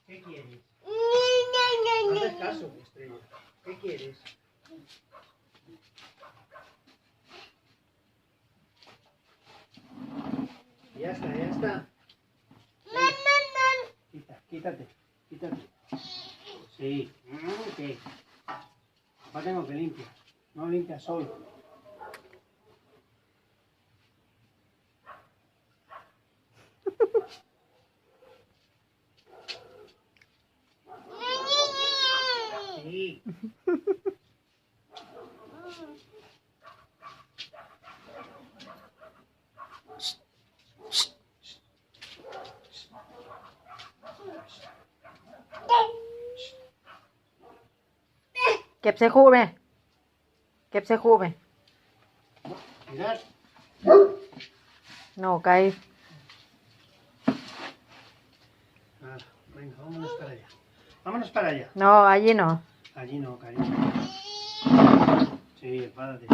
¿Qué quieres? No haces caso, Estrella. ¿Qué quieres? Ya está, ya está. Quítate. Sí. ¿Qué? Papá tengo que limpiar. No limpia solo. Sí. Kẹp xe khu này. Kẹp xe khu này. Mirad. No, cae. Nada, venga, vámonos para allá. Vámonos para allá. No, allí no. Allí no, cariño. Sí, enfádate.